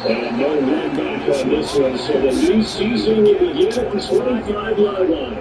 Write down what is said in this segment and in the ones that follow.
And no run back on this one, so the new season will begin at the 25-yard line.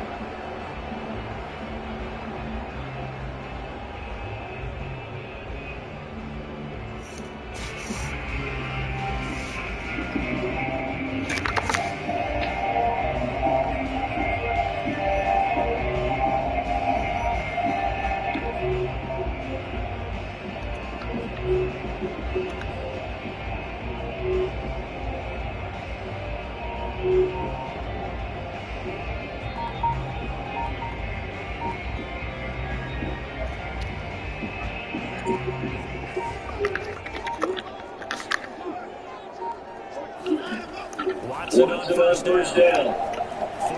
Watson on first down.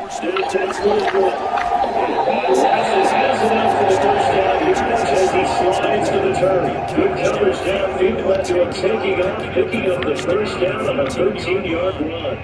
As he slides to the turn. Good coverage downfield. Led to him taking off, picking up the first down on a 13-yard run.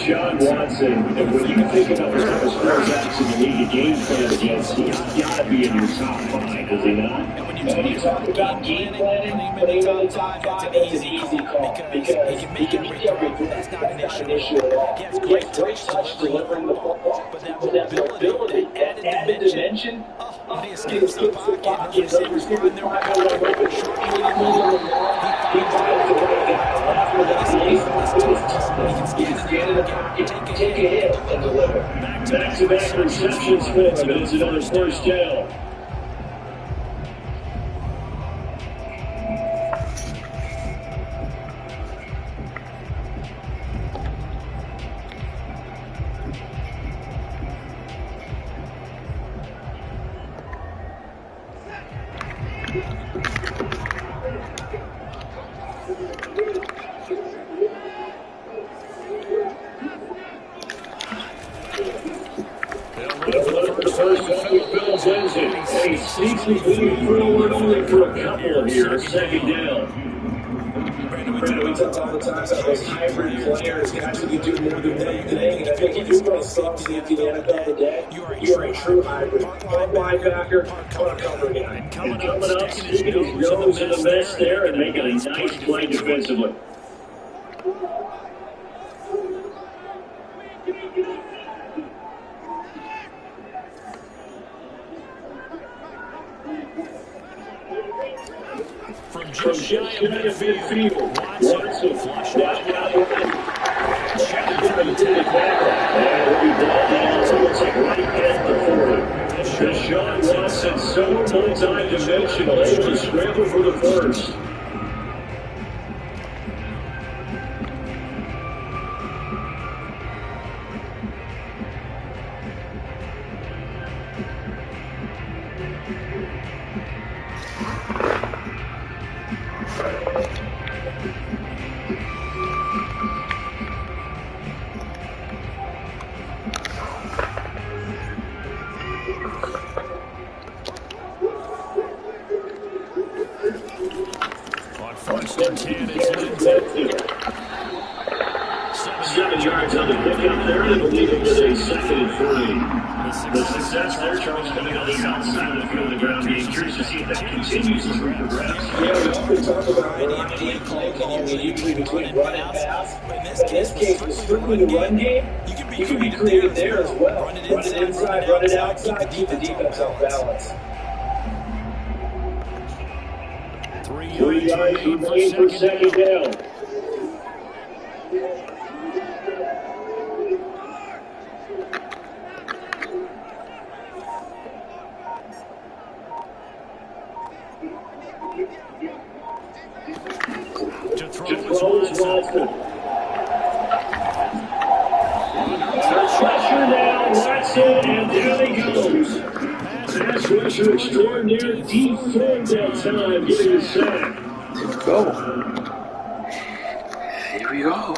John Watson, and when you think about the type of quarterbacks in the league to game plan against, he's got to be in your top five, does he not? And when you talk about game planning, putting him in the top five, it's an easy call because he can make everything. That's not an issue at all. He has great touch delivering the football, but that mobility, that added dimension, he escapes the pocket, he's able to run there, he finds the right guy, left with that he can stand in the pocket, take a hit, and deliver. Back-to-back receptions for him, and it's another first down. He sneaks moving forward only for a couple of years. Second down. Brandon, we talk all the time about those hybrid players, guys who can do more than one thing. And I think if you're going to sub to the NFL today, you're a true hybrid. Part linebacker, part cover guy. Coming up, sticking his nose in the mess there and making a nice play defensively. From just midfield, Watson flushed out. Check for the tackle. And we ball down, so it's like right at the 40. Deshaun Watson, so multi-dimensional, able to scramble for the first. they're able to lead it with a 2nd and 3. The success there, Charles, coming on the outside of the field of the ground game. Curious to see if that continues as we progress. Yeah, we often talk about play calling and usually between run and pass. But in this case, with strictly the run game, you can be creative there as well. Run it inside, run it outside, keep the defense off balance. 3 yards remain for 2nd down. To throw is Watson. Pressure now, Watson, and there he goes. Pass rusher extraordinaire, deep throw that time, getting a sack. Let's go. Here we go.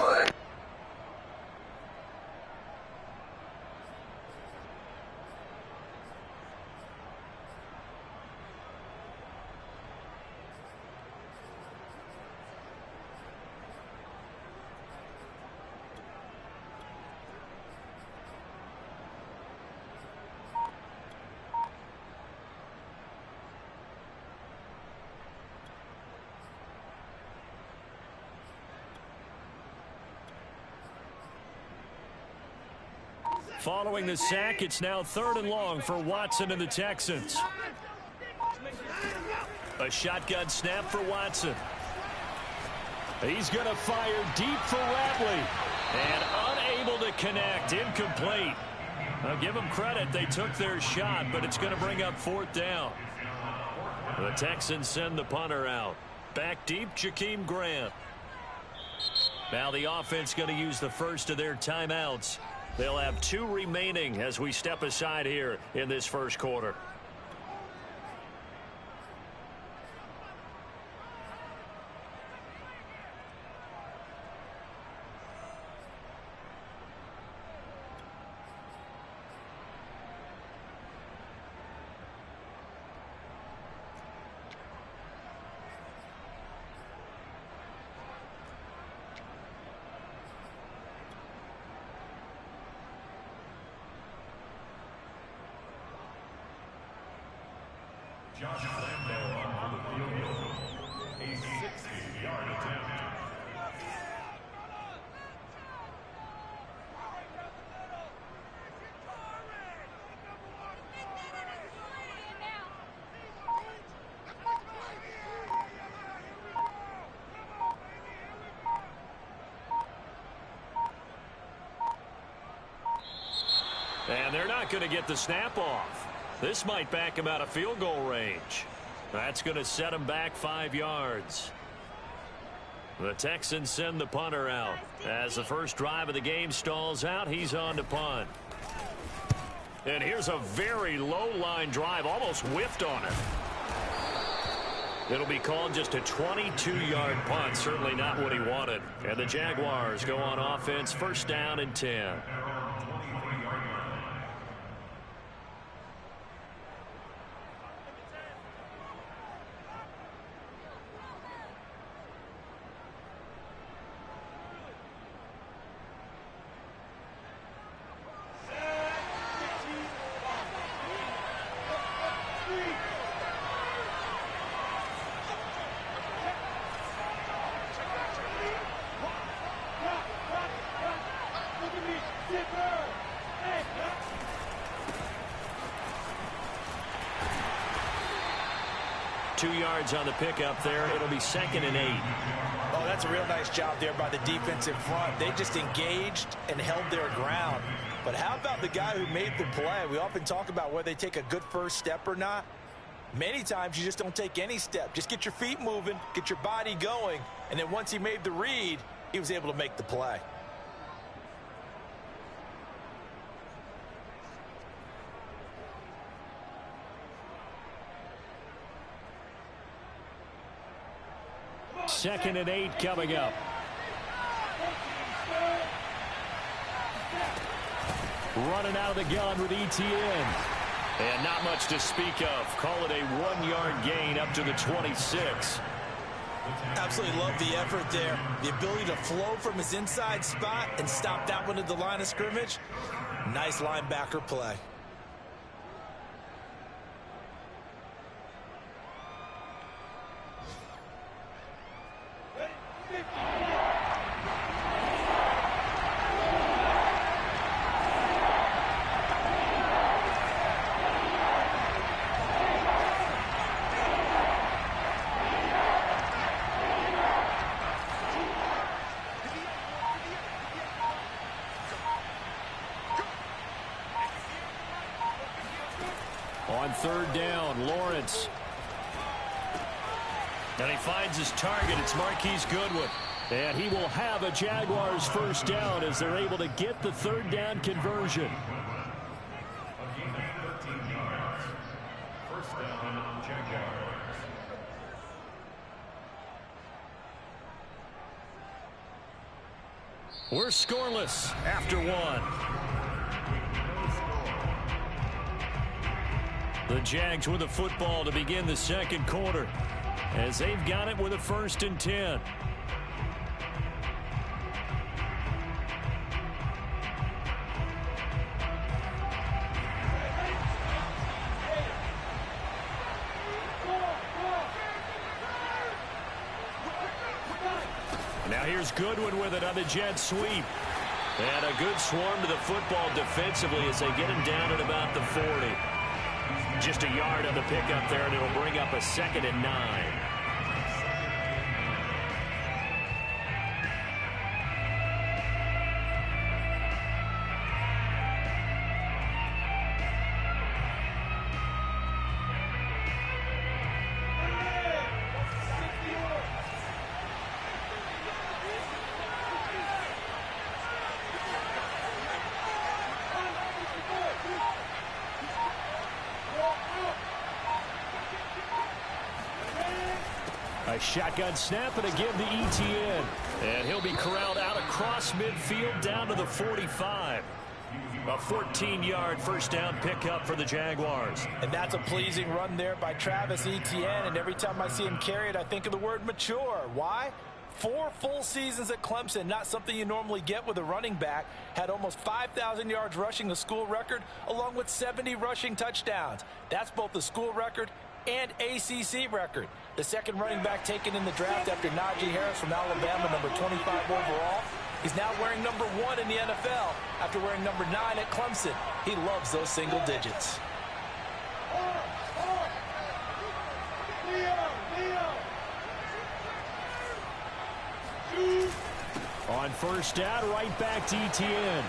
Following the sack, it's now 3rd and long for Watson and the Texans. A shotgun snap for Watson. He's going to fire deep for Ratley. And unable to connect. Incomplete. I'll give them credit. They took their shot, but it's going to bring up 4th down. The Texans send the punter out. Back deep, Jakeem Grant. Now the offense going to use the first of their timeouts. They'll have 2 remaining as we step aside here in this first quarter. Josh Lambo on the field goal. A 60-yard attempt. And they're not going to get the snap off. This might back him out of field goal range. That's going to set him back 5 yards. The Texans send the punter out. As the first drive of the game stalls out, he's on to punt. And here's a very low line drive, almost whiffed on it. It'll be called just a 22-yard punt, certainly not what he wanted. And the Jaguars go on offense, 1st down and 10. Two yards on the pickup there. It'll be 2nd and 8. Oh, that's a real nice job there by the defensive front. They just engaged and held their ground. But how about the guy who made the play? We often talk about whether they take a good first step or not. Many times you just don't take any step. Just get your feet moving, get your body going, and then once he made the read, he was able to make the play. Second and 8 coming up. Running out of the gun with ETN. And not much to speak of. Call it a 1-yard gain up to the 26. Absolutely love the effort there. The ability to flow from his inside spot and stop that one at the line of scrimmage. Nice linebacker play. On third down, Lawrence. And he finds his target. It's Marquise Goodwin. And he will have a Jaguars first down as they're able to get the third down conversion. A gain of 13 yards. First down, Jaguars. We're scoreless after one. The Jags with the football to begin the second quarter as they've got it with a 1st and 10. Now here's Goodwin with it on the jet sweep. And a good swarm to the football defensively as they get him down at about the 40. Just a yard on the pickup there, and it'll bring up a 2nd and 9. A shotgun snap and a give to ETN. And he'll be corralled out across midfield down to the 45. A 14-yard first down pickup for the Jaguars. And that's a pleasing run there by Travis Etienne. And every time I see him carry it, I think of the word mature. Why? 4 full seasons at Clemson, not something you normally get with a running back. Had almost 5,000 yards rushing, the school record, along with 70 rushing touchdowns. That's both the school record and ACC record. The second running back taken in the draft after Najee Harris from Alabama, number 25 overall. He's now wearing number 1 in the NFL after wearing number 9 at Clemson. He loves those single digits. On first down, right back to ETN.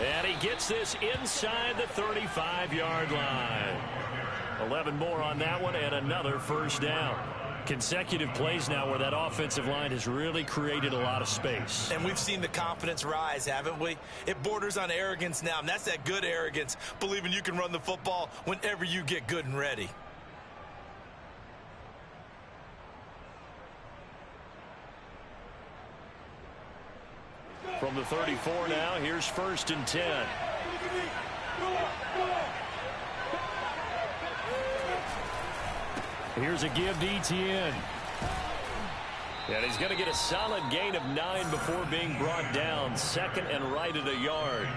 And he gets this inside the 35-yard line. 11 more on that one and another first down. Consecutive plays now where that offensive line has really created a lot of space. And we've seen the confidence rise, haven't we? It borders on arrogance now, and that's that good arrogance, believing you can run the football whenever you get good and ready. From the 34 now, here's 1st and 10. Here's a give to ETN. And he's going to get a solid gain of 9 before being brought down. 2nd and right at a yard.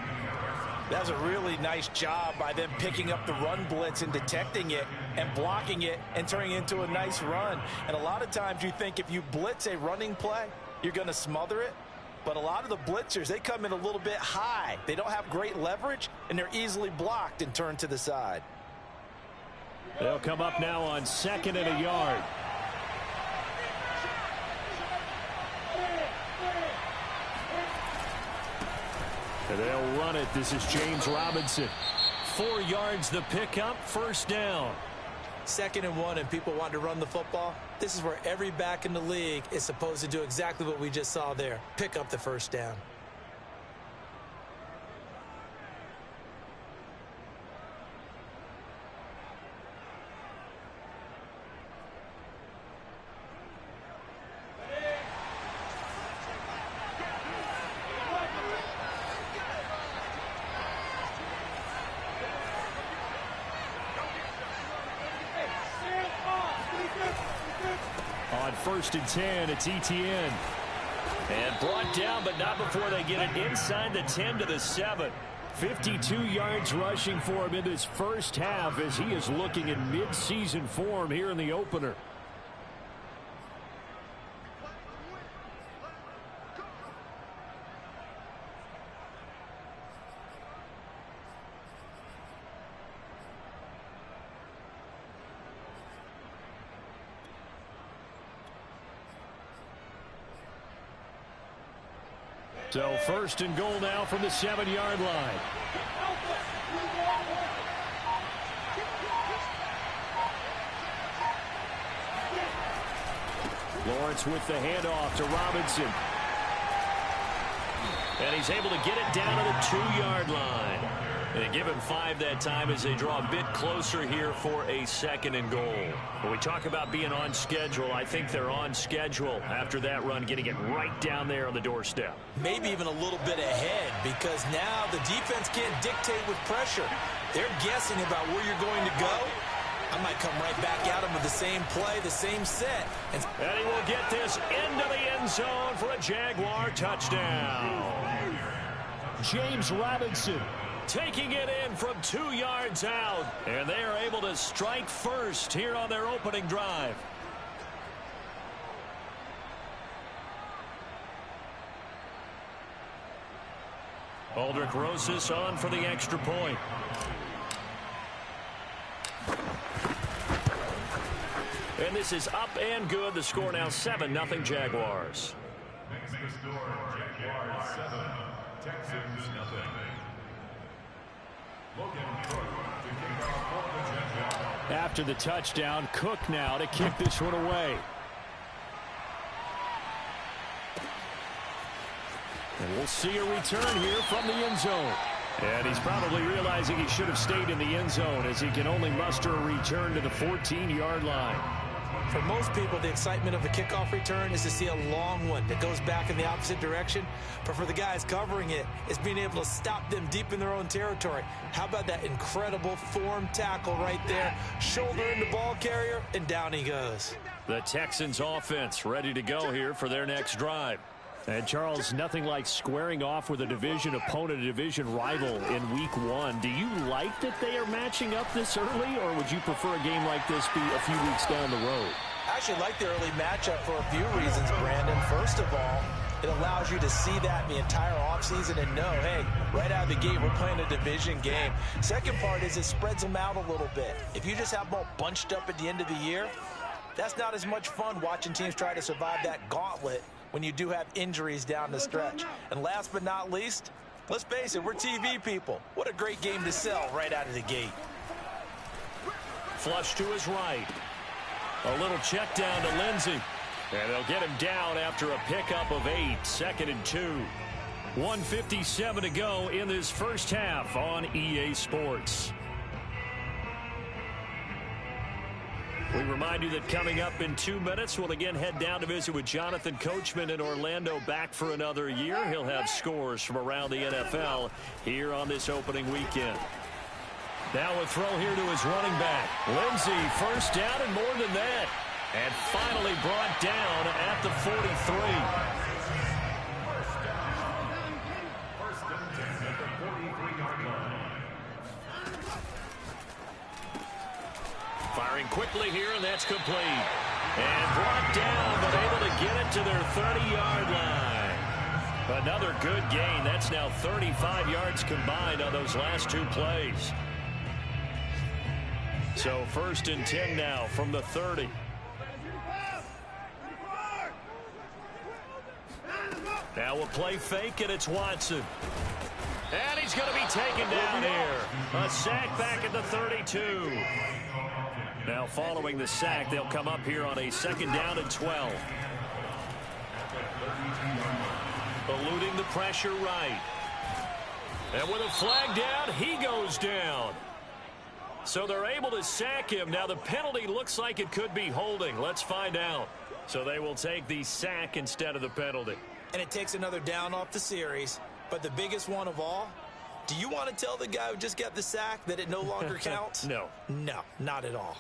That was a really nice job by them picking up the run blitz and detecting it and blocking it and turning it into a nice run. And a lot of times you think if you blitz a running play, you're going to smother it. But a lot of the blitzers, they come in a little bit high. They don't have great leverage, and they're easily blocked and turned to the side. They'll come up now on 2nd and a yard. And they'll run it. This is James Robinson. 4 yards the pickup, first down. 2nd and 1, and people want to run the football. This is where every back in the league is supposed to do exactly what we just saw there. Pick up the first down. first and 10. It's Etienne. And brought down, but not before they get it inside the 10 to the 7. 52 yards rushing for him in this first half as he is looking in mid-season form here in the opener. So first and goal now from the 7-yard line. Lawrence with the handoff to Robinson. And he's able to get it down to the 2-yard line. And they give him 5 that time as they draw a bit closer here for a second and goal. When we talk about being on schedule, I think they're on schedule after that run, getting it right down there on the doorstep. Maybe even a little bit ahead, because now the defense can't dictate with pressure. They're guessing about where you're going to go. I might come right back at him with the same play, the same set. And he will get this into the end zone for a Jaguar touchdown. James Robinson taking it in from 2 yards out. And they are able to strike first here on their opening drive. Aldrich Rosas on for the extra point. And this is up and good. The score now 7-0 Jaguars. Next to score, Jaguars 7, Texans 0. Logan Cook to kick off for the Jaguars. After the touchdown, Cook now to kick this one away. And we'll see a return here from the end zone. And he's probably realizing he should have stayed in the end zone as he can only muster a return to the 14-yard line. For most people, the excitement of a kickoff return is to see a long one that goes back in the opposite direction. But for the guys covering it, it's being able to stop them deep in their own territory. How about that incredible form tackle right there? Shoulder in the ball carrier, and down he goes. The Texans offense ready to go here for their next drive. And, Charles, nothing like squaring off with a division opponent, a division rival in Week 1. Do you like that they are matching up this early, or would you prefer a game like this be a few weeks down the road? I actually like the early matchup for a few reasons, Brandon. First of all, it allows you to see that in the entire offseason and know, hey, right out of the gate, we're playing a division game. Second part is it spreads them out a little bit. If you just have them all bunched up at the end of the year, that's not as much fun watching teams try to survive that gauntlet when you do have injuries down the stretch. And last but not least, let's face it, we're TV people. What a great game to sell right out of the gate. Flush to his right. A little check down to Lindsey. And they'll get him down after a pickup of 8. 2nd and 2. 1:57 to go in this first half on EA Sports. We remind you that coming up in 2 minutes, we'll again head down to visit with Jonathan Coachman in Orlando, back for another year. He'll have scores from around the NFL here on this opening weekend. Now a throw here to his running back. Lindsey, first down and more than that. And finally brought down at the 43. Firing quickly here, and that's complete. And brought down, but able to get it to their 30-yard line. Another good gain. That's now 35 yards combined on those last 2 plays. So 1st and 10 now from the 30. Now we'll play fake, and it's Watson. And he's going to be taken down here. A sack back at the 32. Now following the sack, they'll come up here on a 2nd down and 12. Eluding the pressure right. And with a flag down, he goes down. So they're able to sack him. Now the penalty looks like it could be holding. Let's find out. So they will take the sack instead of the penalty. And it takes another down off the series. But the biggest one of all, do you want to tell the guy who just got the sack that it no longer counts? No. No, not at all.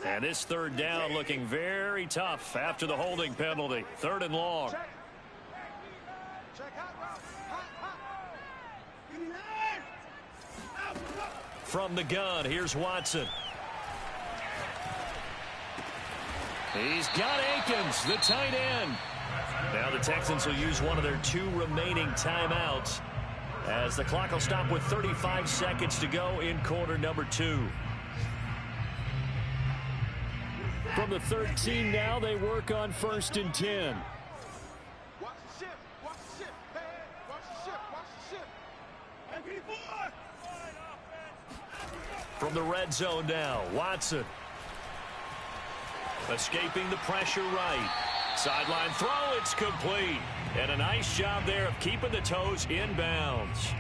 And this third down looking very tough after the holding penalty. 3rd and long. From the gun, here's Watson. He's got Akins, the tight end. Now the Texans will use one of their 2 remaining timeouts as the clock will stop with 35 seconds to go in quarter number 2. From the 13 now, they work on 1st and 10. Watch the ship. Watch the ship. Hey, watch the ship. Watch the ship. From the red zone now, Watson. Escaping the pressure right. Sideline throw, it's complete. And a nice job there of keeping the toes inbounds.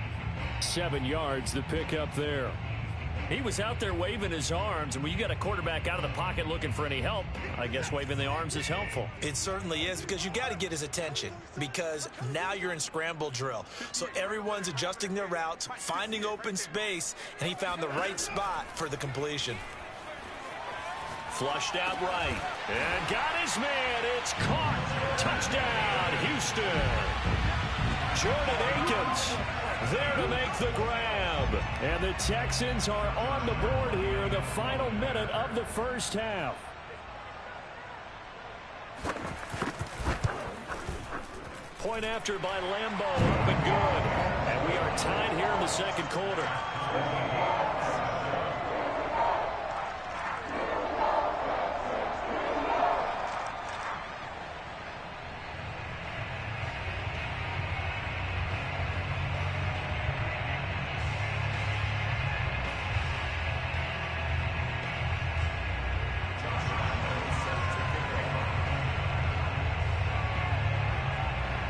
7 yards, the pickup there. He was out there waving his arms, and when you got a quarterback out of the pocket looking for any help, I guess waving the arms is helpful. It certainly is, because you got to get his attention, because now you're in scramble drill. So everyone's adjusting their routes, finding open space, and he found the right spot for the completion. Flushed out right, and got his man. It's caught. Touchdown, Houston. Jordan Akins there to make the grab. And the Texans are on the board here, the final minute of the first half. Point after by Lambeau, up and good. And we are tied here in the second quarter.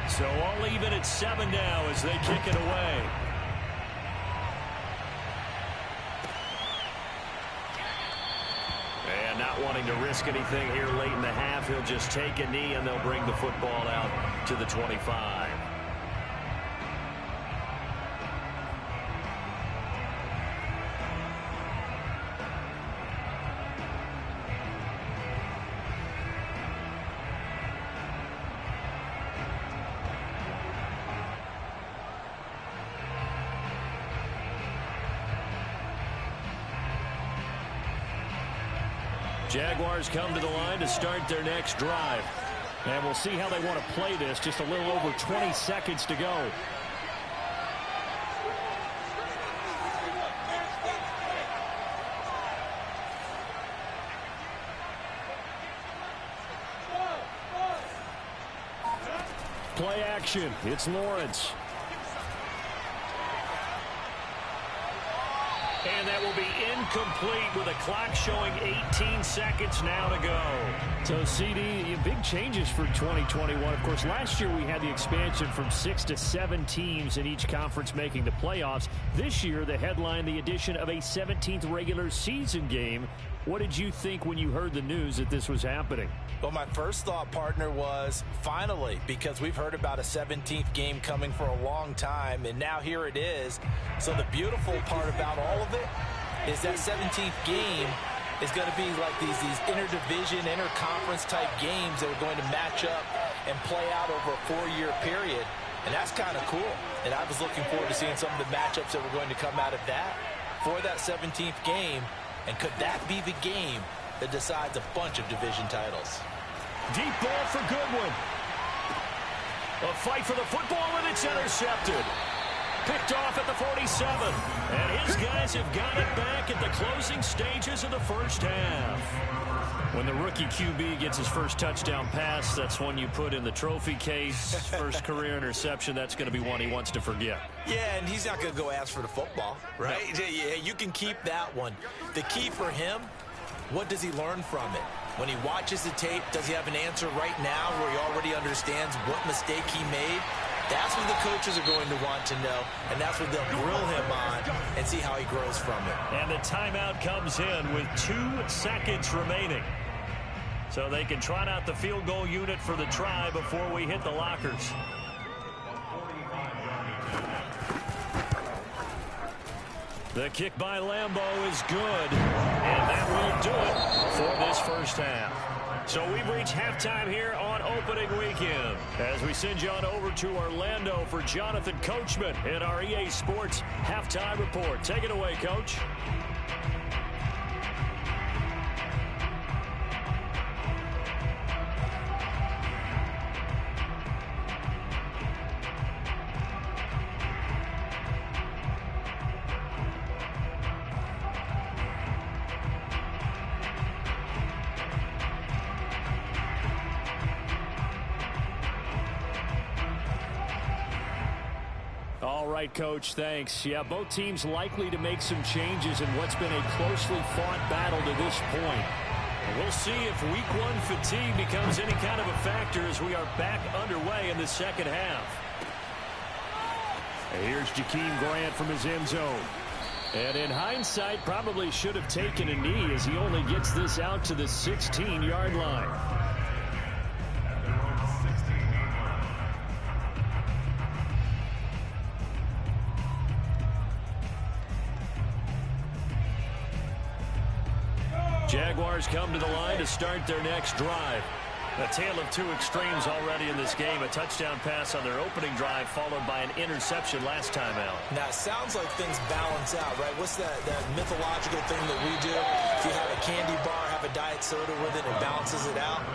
So all even at 7 now as they kick it away. And not wanting to risk anything here late in the half, he'll just take a knee and they'll bring the football out to the 25. Jaguars come to the line to start their next drive. And we'll see how they want to play this. Just a little over 20 seconds to go. Play action. It's Lawrence. And that will be incomplete with a clock showing 18 seconds now to go. So, CD, big changes for 2021. Of course, last year we had the expansion from 6 to 7 teams in each conference making the playoffs. This year, the headline, the addition of a 17th regular season game. What did you think when you heard the news that this was happening? Well, my first thought, partner, was finally, because we've heard about a 17th game coming for a long time, and now here it is. So the beautiful part about all of it is that 17th game is going to be like these interdivision, interconference type games that are going to match up and play out over a 4-year period. And that's kind of cool. And I was looking forward to seeing some of the matchups that were going to come out of that for that 17th game. And could that be the game that decides a bunch of division titles? Deep ball for Goodwin. A fight for the football, and it's intercepted. Picked off at the 47. And his guys have got it back at the closing stages of the first half. When the rookie QB gets his first touchdown pass, that's one you put in the trophy case. First career interception, that's going to be one he wants to forget. Yeah, and he's not going to go ask for the football, right? No. Yeah, you can keep that one. The key for him, what does he learn from it? When he watches the tape, does he have an answer right now where he already understands what mistake he made? That's what the coaches are going to want to know, and that's what they'll grill him on and see how he grows from it. And the timeout comes in with 2 seconds remaining. So they can trot out the field goal unit for the try before we hit the lockers. The kick by Lambeau is good, and that will do it for this first half. So we've reached halftime here on opening weekend as we send you on over to Orlando for Jonathan Coachman in our EA Sports halftime report. Take it away, Coach. All right, Coach, thanks. Yeah, both teams likely to make some changes in what's been a closely fought battle to this point. And we'll see if week one fatigue becomes any kind of a factor as we are back underway in the second half. And here's Jakeem Grant from his end zone. And in hindsight, probably should have taken a knee as he only gets this out to the 16-yard line. Jaguars come to the line to start their next drive. A tale of two extremes already in this game. A touchdown pass on their opening drive followed by an interception last time out. Now, it sounds like things balance out, right? What's that mythological thing that we do? If you have a candy bar, have a diet soda with it, it balances it out.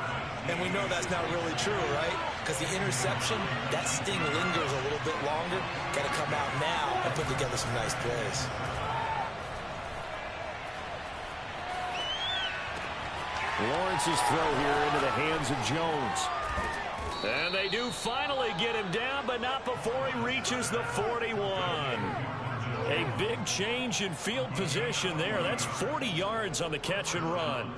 And we know that's not really true, right? Because the interception, that sting lingers a little bit longer. Got to come out now and put together some nice plays. Lawrence's throw here into the hands of Jones. And they do finally get him down, but not before he reaches the 41. A big change in field position there. That's 40 yards on the catch and run.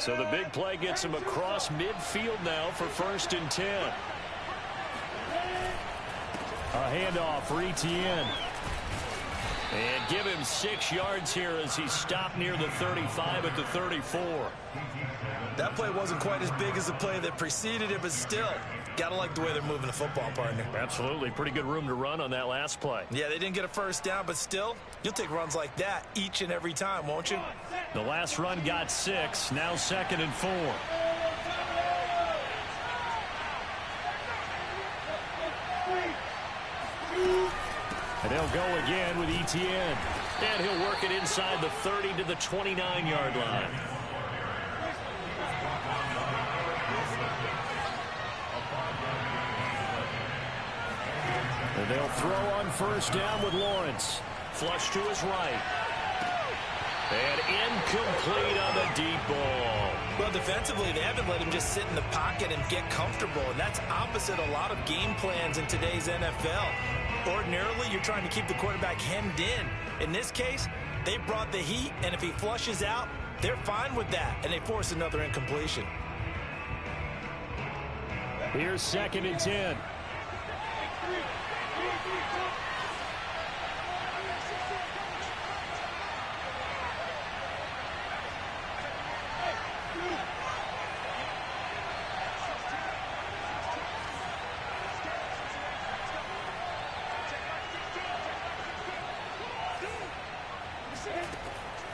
So the big play gets him across midfield now for 1st and 10. A handoff for Etienne. And give him 6 yards here as he stopped near the 35 at the 34. That play wasn't quite as big as the play that preceded it, but still, got to like the way they're moving the football, partner. Absolutely. Pretty good room to run on that last play. Yeah, they didn't get a first down, but still, you'll take runs like that each and every time, won't you? The last run got 6. Now 2nd and 4. And they'll go again with Etienne. And he'll work it inside the 30 to the 29-yard line. And they'll throw on 1st down with Lawrence. Flush to his right. And incomplete on the deep ball. Well, defensively, they haven't let him just sit in the pocket and get comfortable, and that's opposite a lot of game plans in today's NFL. Ordinarily, you're trying to keep the quarterback hemmed in. In this case, they brought the heat, and if he flushes out, they're fine with that, and they force another incompletion. Here's 2nd and 10.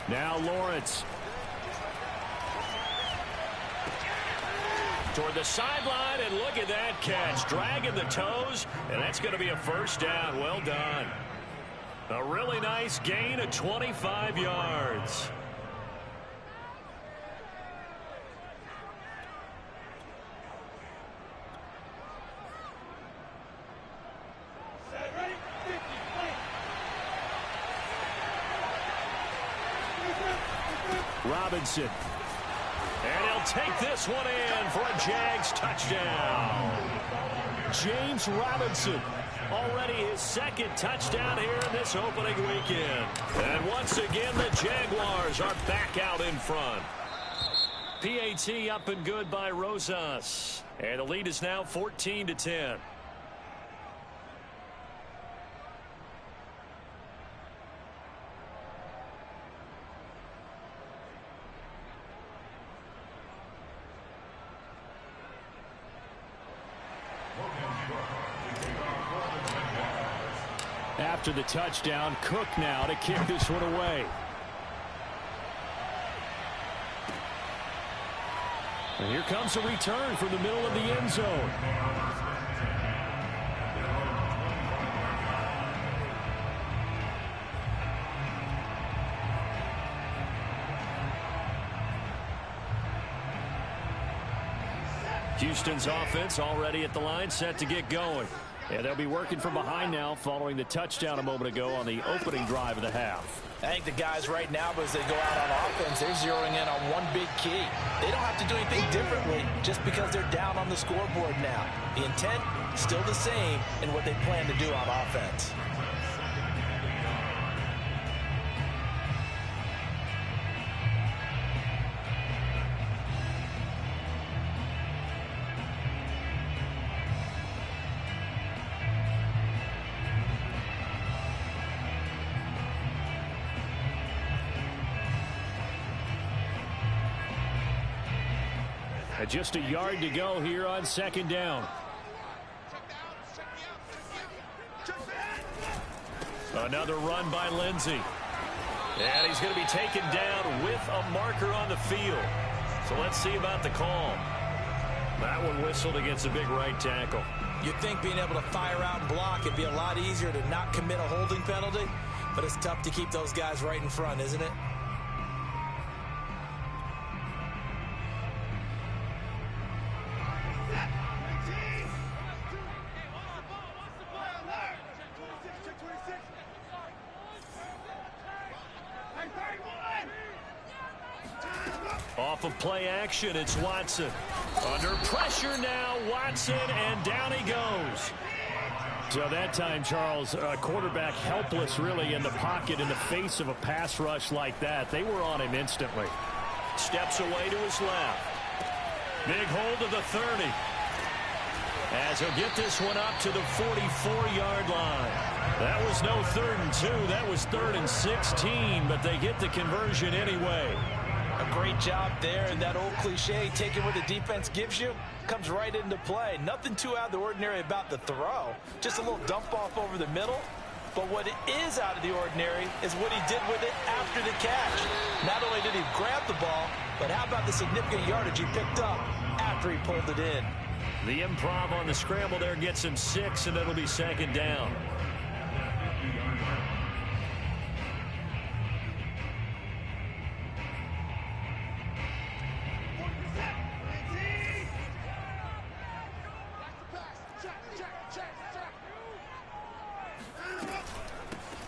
Now Lawrence. Toward the sideline, and look at that catch. Dragging the toes, and that's going to be a 1st down. Well done. A really nice gain of 25 yards. Robinson. And he'll take this one in for a Jags touchdown. James Robinson, already his 2nd touchdown here in this opening weekend. And once again, the Jaguars are back out in front. PAT up and good by Rosas. And the lead is now 14-10. After the touchdown, Cook now to kick this one away. And here comes a return from the middle of the end zone. Houston's offense already at the line, set to get going. Yeah, they'll be working from behind now following the touchdown a moment ago on the opening drive of the half. I think the guys right now, as they go out on offense, they're zeroing in on one big key. They don't have to do anything differently just because they're down on the scoreboard now. The intent still the same in what they plan to do on offense. Just a yard to go here on second down. Another run by Lindsey. And he's going to be taken down with a marker on the field. So let's see about the call. That one whistled against a big right tackle. You'd think being able to fire out and block it'd be a lot easier to not commit a holding penalty, but it's tough to keep those guys right in front, isn't it? Off of play action, it's Watson. Under pressure now, Watson, and down he goes. So that time, Charles, quarterback helpless really in the pocket in the face of a pass rush like that. They were on him instantly. Steps away to his left. Big hold of the 30. As he'll get this one up to the 44-yard line. That was no 3rd and 2. That was 3rd and 16, but they get the conversion anyway. A great job there, and that old cliche, taking what the defense gives you, comes right into play. Nothing too out of the ordinary about the throw. Just a little dump off over the middle. But what is out of the ordinary is what he did with it after the catch. Not only did he grab the ball, but how about the significant yardage he picked up after he pulled it in. The improv on the scramble there gets him 6, and it'll be second down.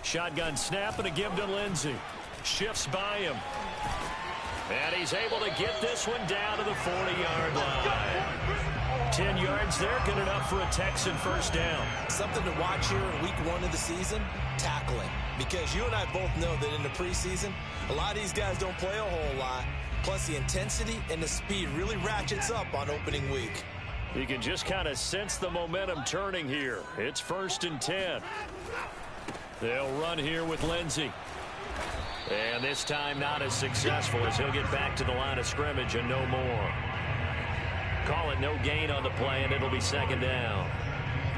Shotgun snap and a give to Lindsey. Shifts by him. And he's able to get this one down to the 40-yard line. 10 yards there, good enough for a Texan first down. Something to watch here in week 1 of the season, tackling. Because you and I both know that in the preseason, a lot of these guys don't play a whole lot. Plus the intensity and the speed really ratchets up on opening week. You can just kind of sense the momentum turning here. It's 1st and 10. They'll run here with Lindsey. And this time not as successful as he'll get back to the line of scrimmage and no more. Call it no gain on the play, and it'll be second down.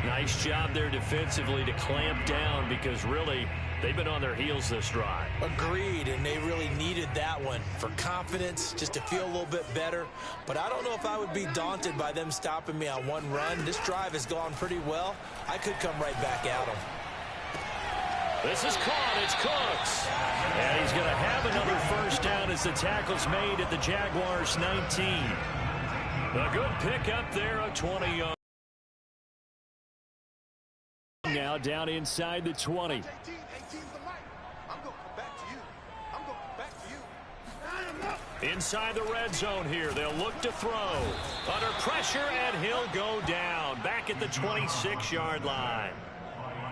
Nice job there defensively to clamp down because really they've been on their heels this drive. Agreed, and they really needed that one for confidence, just to feel a little bit better. But I don't know if I would be daunted by them stopping me on one run. This drive has gone pretty well. I could come right back at them. This is caught. It's Cooks. And he's going to have another first down as the tackle's made at the Jaguars' 19. A good pickup there, a 20-yard. Now down inside the 20. Inside the red zone here. They'll look to throw. Under pressure, and he'll go down. Back at the 26-yard line.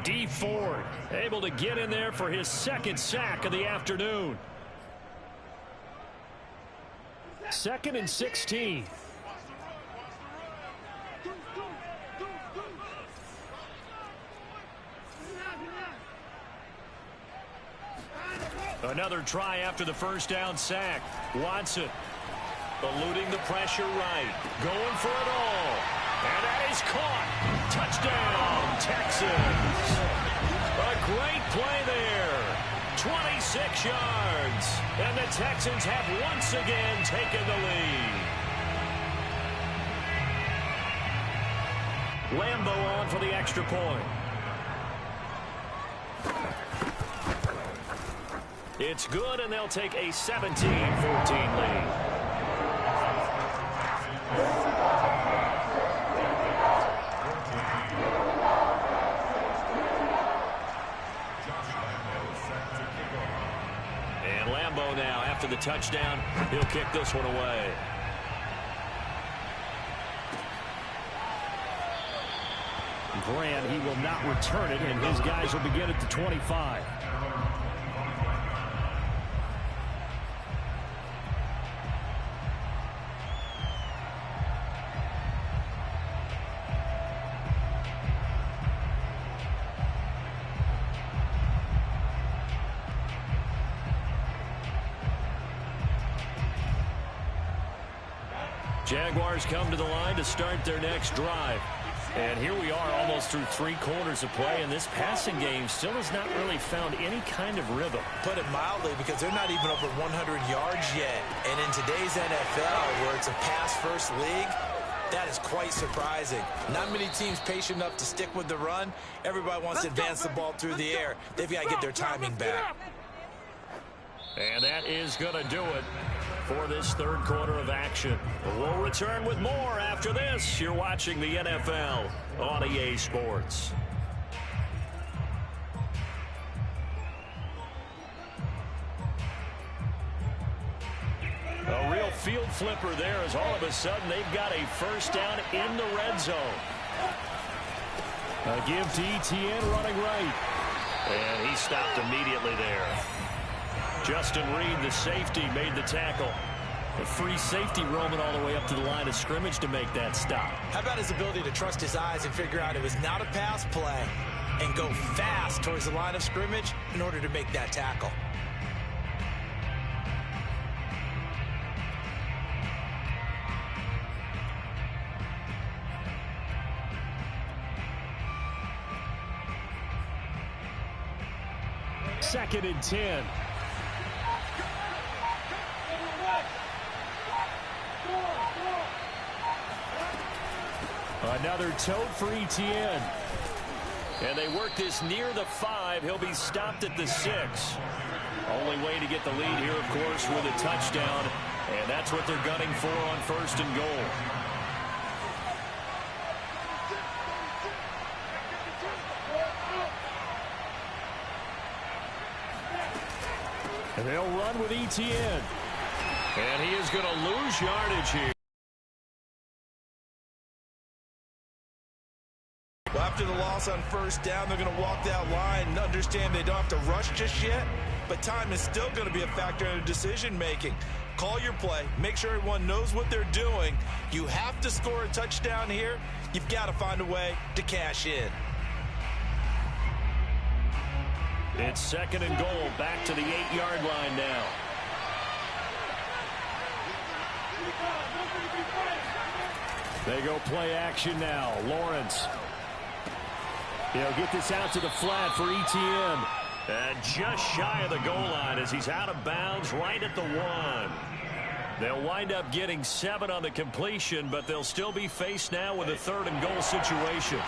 D. Ford able to get in there for his 2nd sack of the afternoon. 2nd and 16. Another try after the first down sack. Watson eluding the pressure right. Going for it all. And that is caught. Touchdown, Texans. A yards. And the Texans have once again taken the lead. Lambeau on for the extra point. It's good, and they'll take a 17-14 lead. And Lambeau now, after the touchdown, he'll kick this one away. Grant, he will not return it, and his guys will begin at the 25. Jaguars come to the line to start their next drive. And here we are almost through 3 quarters of play, and this passing game still has not really found any kind of rhythm. Put it mildly, because they're not even over 100 yards yet. And in today's NFL, where it's a pass-first league, that is quite surprising. Not many teams patient enough to stick with the run. Everybody wants to advance the ball through the air. They've got to get their timing back. And that is going to do it for this third quarter of action. We'll return with more after this. You're watching the NFL on EA Sports. A real field flipper there, as all of a sudden they've got a first down in the red zone. A give to Etienne running right. And he stopped immediately there. Justin Reed, the safety, made the tackle. A free safety roaming all the way up to the line of scrimmage to make that stop. How about his ability to trust his eyes and figure out it was not a pass play and go fast towards the line of scrimmage in order to make that tackle? Second and 10. Another tote for Etienne. And they work this near the 5. He'll be stopped at the 6. Only way to get the lead here, of course, with a touchdown. And that's what they're gunning for on first and goal. And they'll run with Etienne. And he is going to lose yardage here. Well, after the loss on first down, they're going to walk that line and understand they don't have to rush just yet, but time is still going to be a factor in decision-making. Call your play. Make sure everyone knows what they're doing. You have to score a touchdown here. You've got to find a way to cash in. It's second and goal, back to the 8-yard line now. They go play action now. Lawrence. He'll get this out to the flat for Etienne. And just shy of the goal line as he's out of bounds right at the 1. They'll wind up getting 7 on the completion, but they'll still be faced now with a third and goal situation.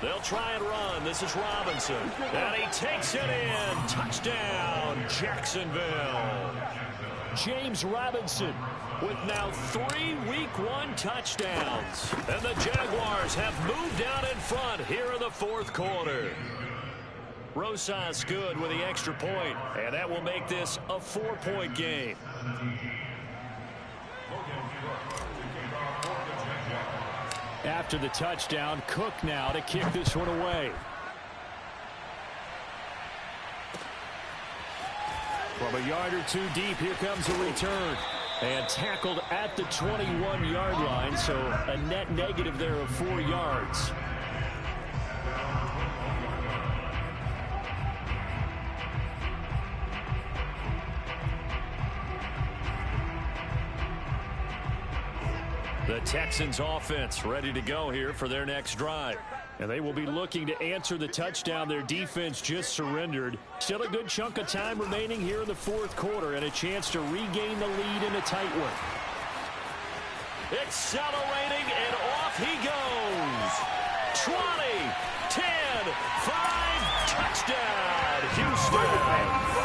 They'll try and run. This is Robinson. And he takes it in. Touchdown, Jacksonville. James Robinson with now 3 Week 1 touchdowns. And the Jaguars have moved out in front here in the fourth quarter. Rosas good with the extra point, and that will make this a 4-point game. After the touchdown, Cook now to kick this one away. From a yard or two deep, here comes a return. And tackled at the 21-yard line, so a net negative there of 4 yards. The Texans offense ready to go here for their next drive. And they will be looking to answer the touchdown their defense just surrendered. Still a good chunk of time remaining here in the fourth quarter and a chance to regain the lead in a tight one. Accelerating, and off he goes. 20, 10, 5, touchdown, Houston.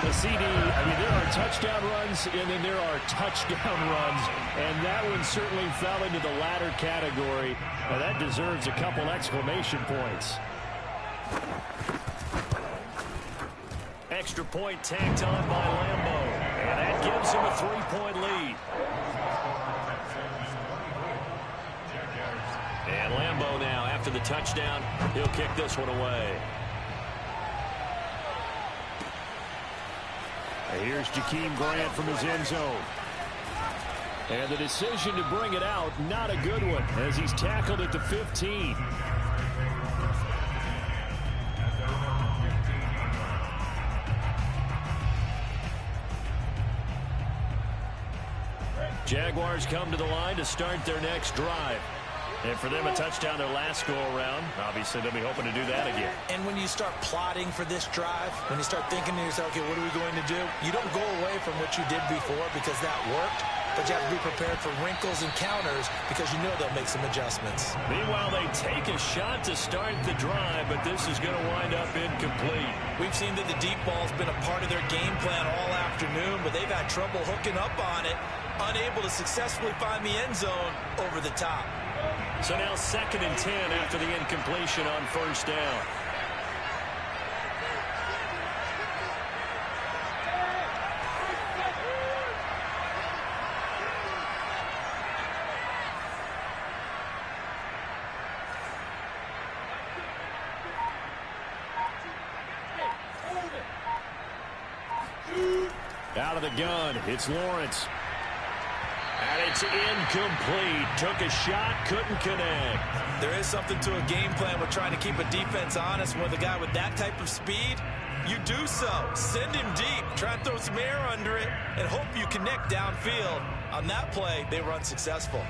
The CD, there are touchdown runs, and then there are touchdown runs, and that one certainly fell into the latter category. Now that deserves a couple exclamation points. Extra point tacked on by Lambo, and that gives him a 3-point lead. And Lambo now, after the touchdown, he'll kick this one away. Here's Jakeem Grant from his end zone. And the decision to bring it out, not a good one, as he's tackled at the 15. Jaguars come to the line to start their next drive. And for them, a touchdown their last go-around. Obviously, they'll be hoping to do that again. And when you start plotting for this drive, when you start thinking to yourself, okay, what are we going to do? You don't go away from what you did before because that worked, but you have to be prepared for wrinkles and counters because you know they'll make some adjustments. Meanwhile, they take a shot to start the drive, but this is going to wind up incomplete. We've seen that the deep ball's been a part of their game plan all afternoon, but they've had trouble hooking up on it, unable to successfully find the end zone over the top. So now 2nd and 10 after the incompletion on first down. Out of the gun, it's Lawrence. And it's incomplete. Took a shot, couldn't connect. There is something to a game plan with trying to keep a defense honest. With a guy with that type of speed, you do so. Send him deep. Try and throw some air under it and hope you connect downfield. On that play, they were unsuccessful.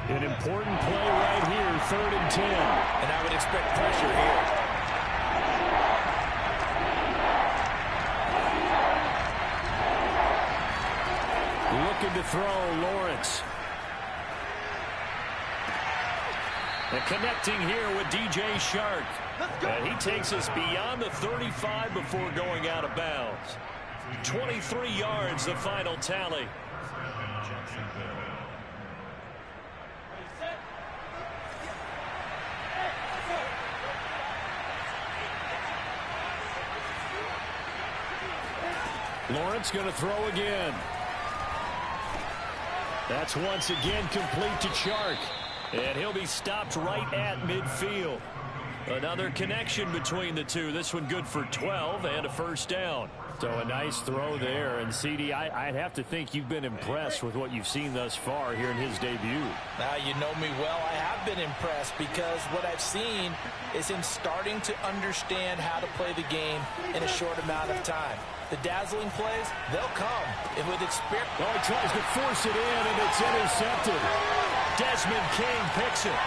An important play right here, 3rd and 10. And I would expect pressure here. Looking to throw, Lawrence. And connecting here with DJ Shark. And he takes us beyond the 35 before going out of bounds. 23 yards, the final tally. Lawrence going to throw again. That's once again complete to Chark. And he'll be stopped right at midfield. Another connection between the two. This one good for 12 and a first down. So a nice throw there. And, CD, I'd have to think you've been impressed with what you've seen thus far here in his debut. Now, you know me well. I have been impressed because what I've seen is him starting to understand how to play the game in a short amount of time. The dazzling plays, they'll come. And with experience... Oh, he tries to force it in, and it's intercepted. Desmond King picks it.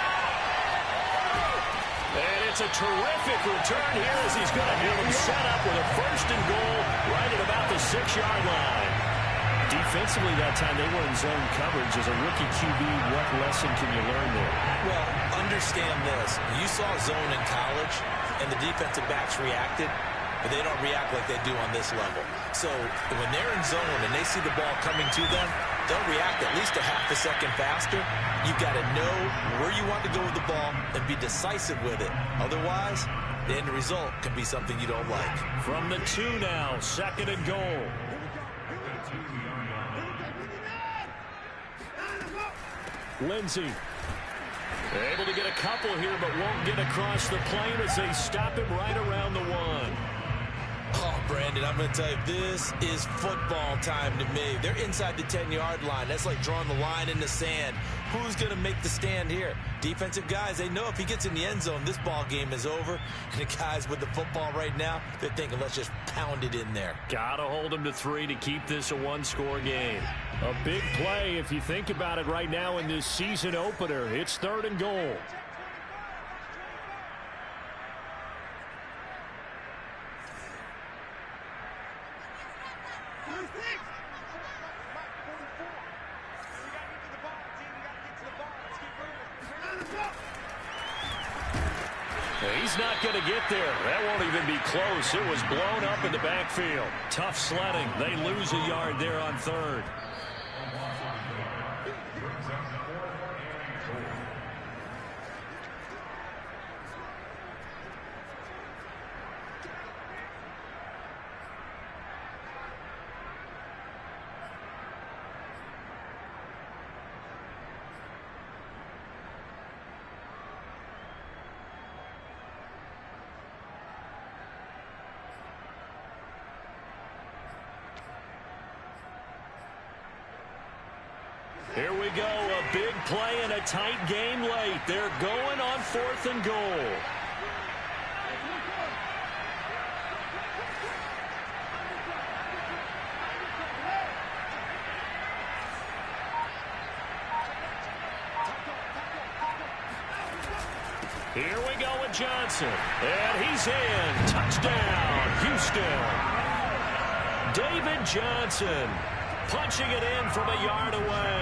And it's a terrific return here as he's going to have him set up with a 1st and goal right at about the 6-yard line. Defensively that time, they were in zone coverage. As a rookie QB, what lesson can you learn there? Well, understand this. You saw zone in college, and the defensive backs reacted, but they don't react like they do on this level. So when they're in zone and they see the ball coming to them, they'll react at least a half a second faster. You've got to know where you want to go with the ball and be decisive with it. Otherwise, the end result can be something you don't like. From the 2 now, 2nd and goal. Lindsey. Able to get a couple here, but won't get across the plane as they stop him right around the 1. Oh, Brandon, I'm going to tell you, this is football time to me. They're inside the 10-yard line. That's like drawing the line in the sand. Who's going to make the stand here? Defensive guys, they know if he gets in the end zone, this ball game is over. And the guys with the football right now, they're thinking, let's just pound it in there. Got to hold him to 3 to keep this a one-score game. A big play if you think about it right now in this season opener. It's 3rd and goal. He's not going to get there. That won't even be close. It was blown up in the backfield. Tough sledding. They lose a yard there on 3rd. Here we go, a big play and a tight game late. They're going on 4th and goal. Here we go with Johnson, and he's in. Touchdown, Houston. David Johnson punching it in from a yard away.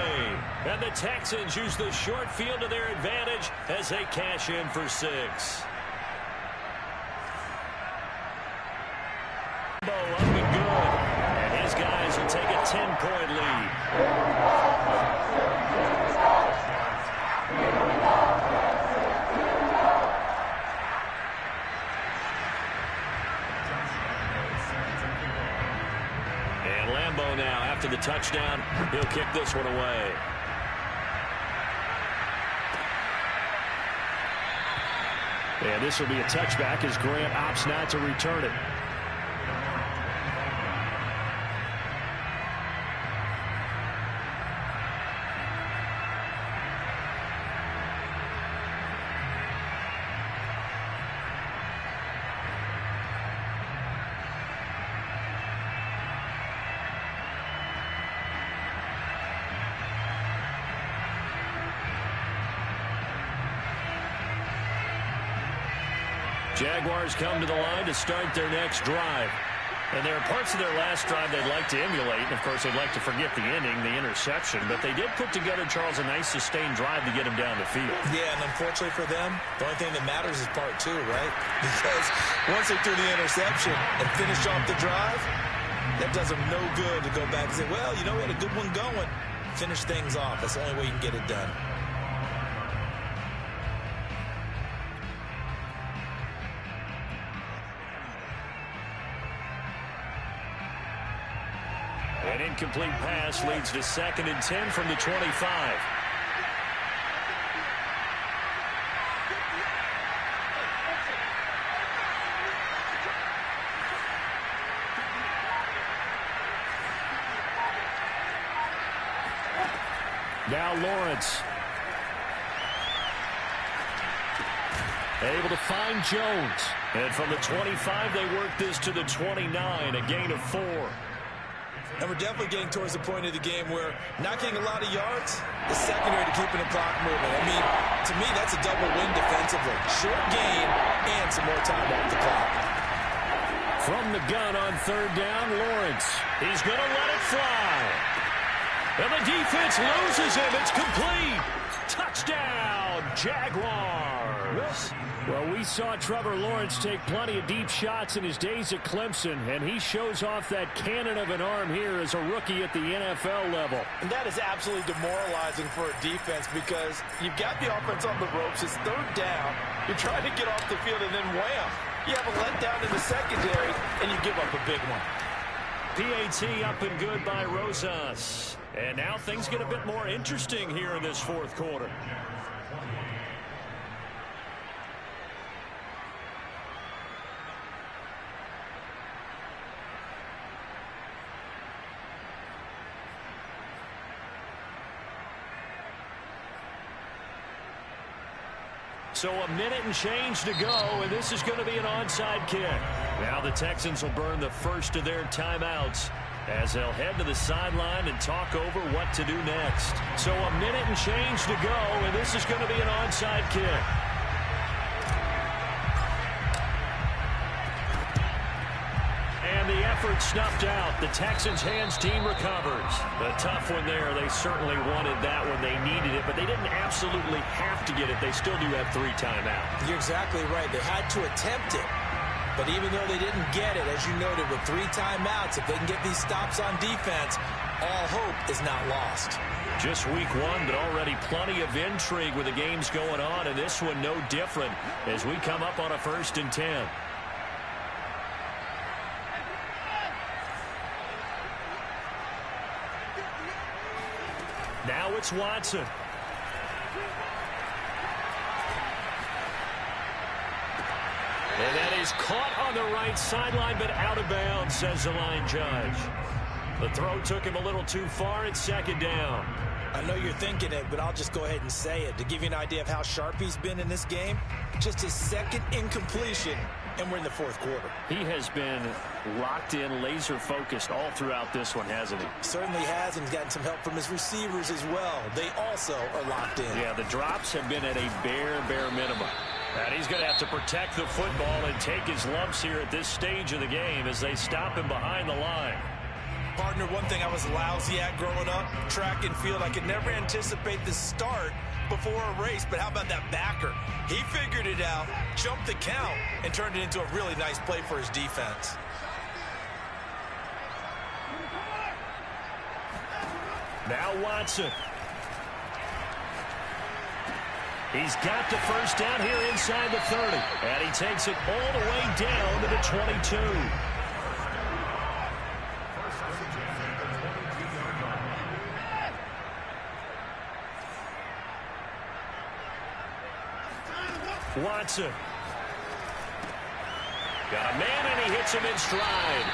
And the Texans use the short field to their advantage as they cash in for 6. Up and good. And his guys will take a 10-point lead. Now after the touchdown, he'll kick this one away. And this will be a touchback as Grant opts not to return it. Jaguars come to the line to start their next drive. And there are parts of their last drive they'd like to emulate. And, of course, they'd like to forget the ending, the interception. But they did put together, Charles, a nice sustained drive to get him down the field. Yeah, and unfortunately for them, the only thing that matters is part 2, right? Because once they threw the interception and finished off the drive, that does them no good to go back and say, well, you know, we had a good one going. Finish things off. That's the only way you can get it done. An incomplete pass leads to 2nd and 10 from the 25. Now Lawrence. Able to find Jones. And from the 25, they work this to the 29, a gain of 4. And we're definitely getting towards the point of the game where not getting a lot of yards is secondary to keeping the clock moving. I mean, to me, that's a double win defensively. Short gain and some more time off the clock. From the gun on 3rd down, Lawrence. He's going to let it fly. And the defense loses him. It's complete. Touchdown, Jaguars. Well, we saw Trevor Lawrence take plenty of deep shots in his days at Clemson, and he shows off that cannon of an arm here as a rookie at the NFL level. And that is absolutely demoralizing for a defense because you've got the offense on the ropes. It's 3rd down. You're trying to get off the field, and then wham, you have a letdown in the secondary, and you give up a big one. PAT up and good by Rosas. And now things get a bit more interesting here in this 4th quarter. So a minute and change to go, and this is going to be an onside kick. Now the Texans will burn the first of their timeouts as they'll head to the sideline and talk over what to do next. So a minute and change to go, and this is going to be an onside kick. And the effort snuffed out. The Texans' hands team recovers. A tough one there. They certainly wanted that when they needed it, but they didn't absolutely have to get it. They still do have 3 timeouts. You're exactly right. They had to attempt it. But even though they didn't get it, as you noted, with 3 timeouts, if they can get these stops on defense, all hope is not lost. Just week 1, but already plenty of intrigue with the games going on, and this one no different as we come up on a 1st and 10. Now it's Watson. And that is caught on the right sideline, but out of bounds, says the line judge. The throw took him a little too far. It's 2nd down. I know you're thinking it, but I'll just go ahead and say it. To give you an idea of how sharp he's been in this game, just his 2nd incompletion, and we're in the 4th quarter. He has been locked in, laser-focused all throughout this one, hasn't he? Certainly has, and he's gotten some help from his receivers as well. They also are locked in. Yeah, the drops have been at a bare minimum. And he's going to have to protect the football and take his lumps here at this stage of the game as they stop him behind the line. Partner, one thing I was lousy at growing up, track and field, I could never anticipate the start before a race, but how about that backer? He figured it out, jumped the count, and turned it into a really nice play for his defense. Now Watson. He's got the 1st down here inside the 30. And he takes it all the way down to the 22. Watson. Got a man, and he hits him in stride.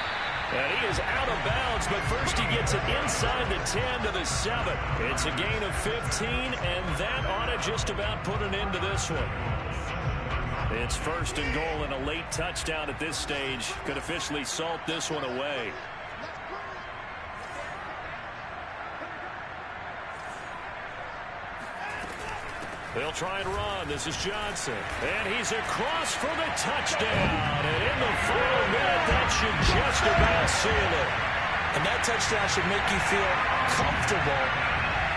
And he is out of bounds, but first he gets it inside the 10 to the 7. It's a gain of 15, and that ought to just about put an end to this one. It's 1st and goal, and a late touchdown at this stage could officially salt this one away. They'll try and run. This is Johnson. And he's across for the touchdown. And in the final minute, that should just about seal it. And that touchdown should make you feel comfortable.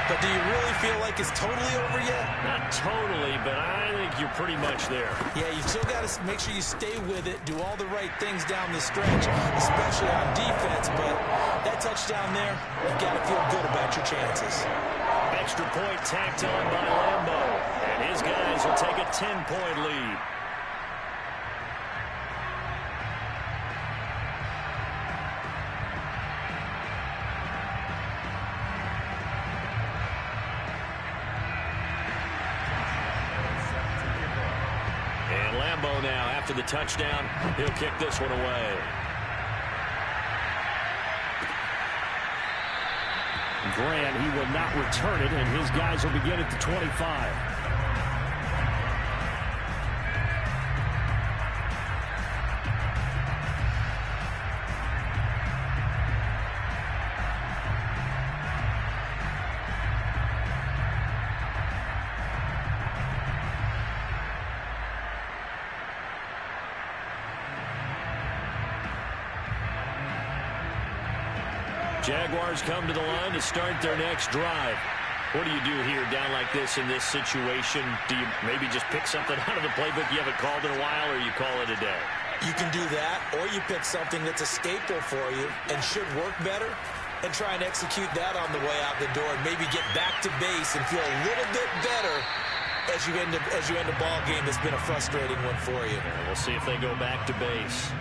But do you really feel like it's totally over yet? Not totally, but I think you're pretty much there. Yeah, you've still got to make sure you stay with it, do all the right things down the stretch, especially on defense. But that touchdown there, you've got to feel good about your chances. Extra point tacked on by Lambo. And his guys will take a 10-point lead. And Lambo now, after the touchdown, he'll kick this one away. Grant, he will not return it, and his guys will begin at the 25. Jaguars come to the line to start their next drive. What do you do here down like this in this situation? Do you maybe just pick something out of the playbook you haven't called in a while, or you call it a day? You can do that, or you pick something that's a staple for you and should work better and try and execute that on the way out the door and maybe get back to base and feel a little bit better as you end a ball game that's been a frustrating one for you. And we'll see if they go back to base.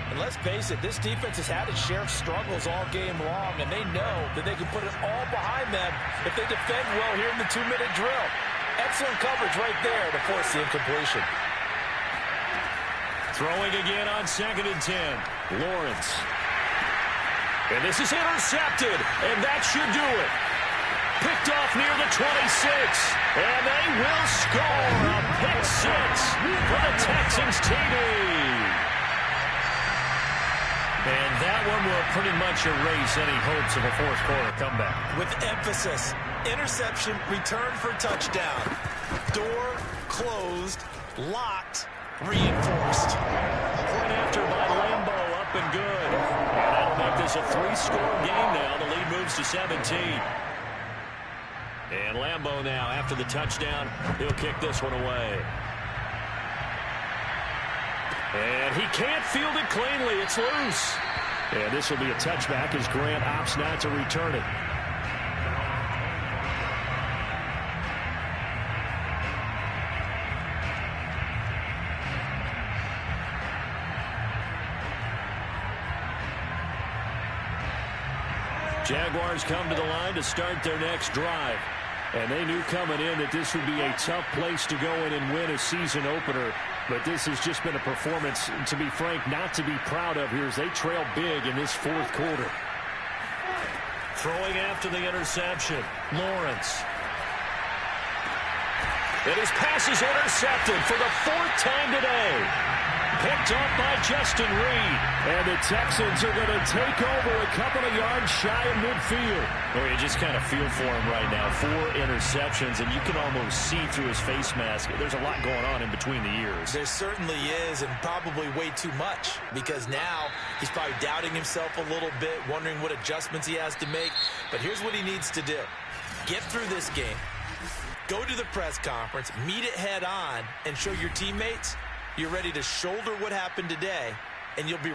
And let's face it, this defense has had its share of struggles all game long, and they know that they can put it all behind them if they defend well here in the 2-minute drill. Excellent coverage right there to force the incompletion. Throwing again on 2nd and 10. Lawrence. And this is intercepted, and that should do it. Picked off near the 26. And they will score a pick six for the Texans TD. And that one will pretty much erase any hopes of a fourth quarter comeback. With emphasis, interception, return for touchdown. Door closed, locked, reinforced. Point after by Lambo, up and good. And that'll make this a 3-score game now. The lead moves to 17. And Lambo now, after the touchdown, he'll kick this one away. And he can't field it cleanly. It's loose. And this will be a touchback as Grant opts not to return it. Jaguars come to the line to start their next drive. And they knew coming in that this would be a tough place to go in and win a season opener. But this has just been a performance, to be frank, not to be proud of here as they trail big in this fourth quarter. Throwing after the interception, Lawrence. And his pass is intercepted for the 4th time today. Picked off by Justin Reed. And the Texans are going to take over a couple of yards shy of midfield. Well, you just kind of feel for him right now. 4 interceptions, and you can almost see through his face mask. There's a lot going on in between the ears. There certainly is, and probably way too much, because now he's probably doubting himself a little bit, wondering what adjustments he has to make. But here's what he needs to do. Get through this game. Go to the press conference, meet it head on, and show your teammates you're ready to shoulder what happened today, and you'll be